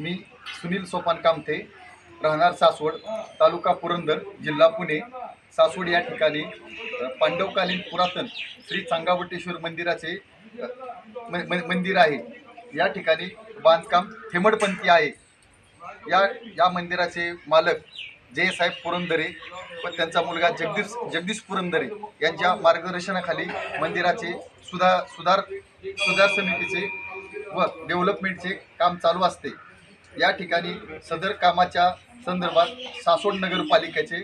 मी सुनील सोपान कामथे, राहणार सासवड, तालुका पुरंदर, जिल्हा पुणे. सासवड या ठिकाणी पांडवकालीन पुरातन श्री चांगावटेश्वर मंदिराचे मंदिर आहे. या ठिकाणी बांधकाम हेमडपंथी आहे. या मंदिराचे मालक जयसाहेब पुरंदरे व त्यांचा मुलगा जगदीश पुरंदरे यांच्या मार्गदर्शनाखाली मंदिराचे सुधार समितीचे व डेव्हलपमेंटचे काम चालू असते. या ठिकाणी सदर कामाच्या संदर्भात सासवड नगरपालिकेचे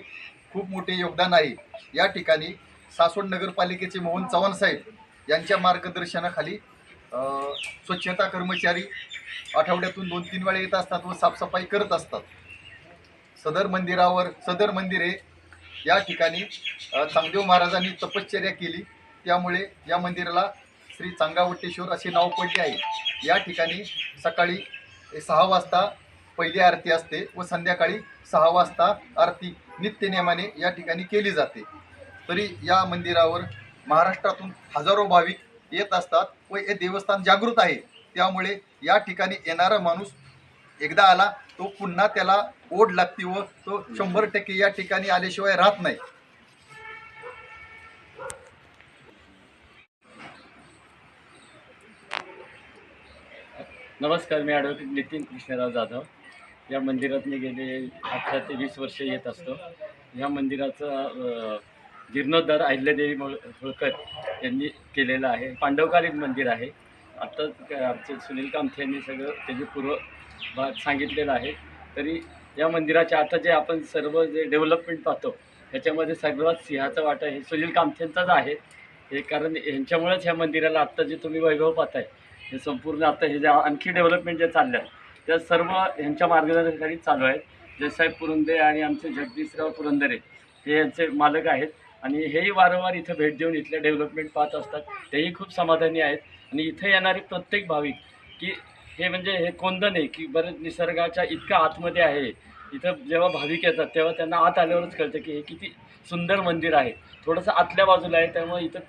खूप मोठे योगदान आहे. या ठिकाणी सासवड नगरपालिकेचे मोहन चव्हाण साहेब यांच्या मार्गदर्शनाखाली स्वच्छता कर्मचारी आठवड्यातून 2-3 वेळा येत असतात व साफसफाई करत असतात. सदर मंदिरे या ठिकाणी चांगदेव महाराजांनी तपश्चर्या केली, त्यामुळे या मंदिराला श्री चांगावटेश्वर असे नाव पडले आहे. या ठिकाणी सकाळी 6 वाजता पहिली आरती असते व संध्याकाळी 6 वाजता आरती नित्यनेमाने या ठिकाणी केली जाते. तरी या मंदिरावर महाराष्ट्रातून हजारो भाविक येत असतात व हे देवस्थान जागृत आहे. त्यामुळे या ठिकाणी येणारा माणूस एकदा आला तो पुन्हा त्याला ओढ लागते व तो 100% या ठिकाणी आल्याशिवाय राहत नाही. नमस्कार, मी ॲडव्होकेट नितीन कृष्णराव जाधव. या मंदिरात मी गेले 18 ते 20 वर्ष येत असतो. या मंदिराचा जीर्णोद्धार अहिल्यादेवी होळकर यांनी केलेला आहे. पांडवकालीन मंदिर आहे. आता आमचे सुनील कामथे यांनी सगळं त्याचे पूर्व भाग सांगितलेला आहे. तरी या मंदिराच्या आता जे आपण सर्व जे डेव्हलपमेंट पाहतो ह्याच्यामध्ये सर्वात सिंहाचा वाटा हे सुनील कामथेंचाच आहे. हे कारण यांच्यामुळेच ह्या मंदिराला आत्ता जे तुम्ही वैभव पाहताय हे संपूर्ण आता हे जे आणखी डेव्हलपमेंट जे चाललं आहे त्या सर्व ह्यांच्या मार्गदर्शनाखाली चालू आहेत. जयसाहेब पुरंदरे आणि आमचे जगदीशराव पुरंदरे हे यांचे मालक आहेत आणि हेही वारंवार इथं भेट देऊन इथल्या डेव्हलपमेंट पाहत असतात. तेही खूप समाधानी आहेत. आणि इथं येणारे प्रत्येक भाविक की हे म्हणजे हे कोंदण आहे की बरेच निसर्गाच्या इतका आतमध्ये आहे. इथं जेव्हा भाविक येतात तेव्हा त्यांना आत आल्यावरच कळतं की हे किती सुंदर मंदिर आहे. थोडंसं आतल्या बाजूला आहे त्यामुळे इथं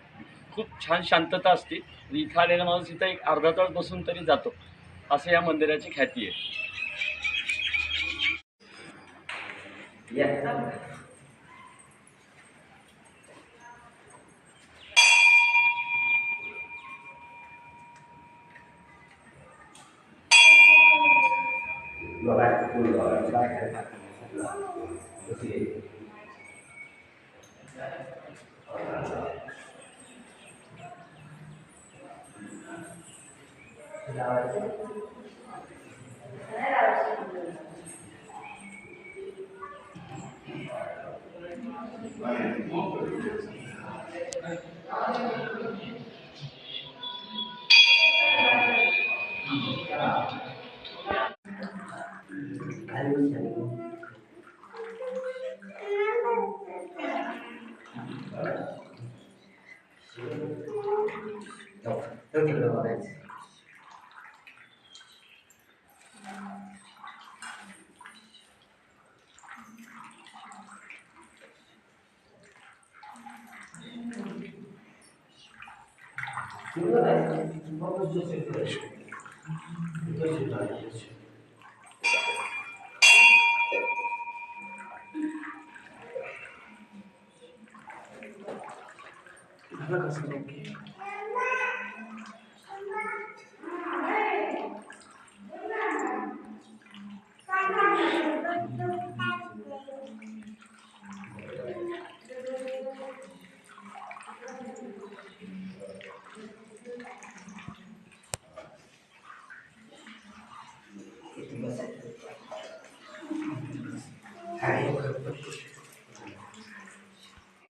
खूप छान शांतता असते. इथं आलेला माणूस इथं एक अर्धा तास बसून तरी जातो. असं या मंदिराची ख्याती आहे. Terima kasih.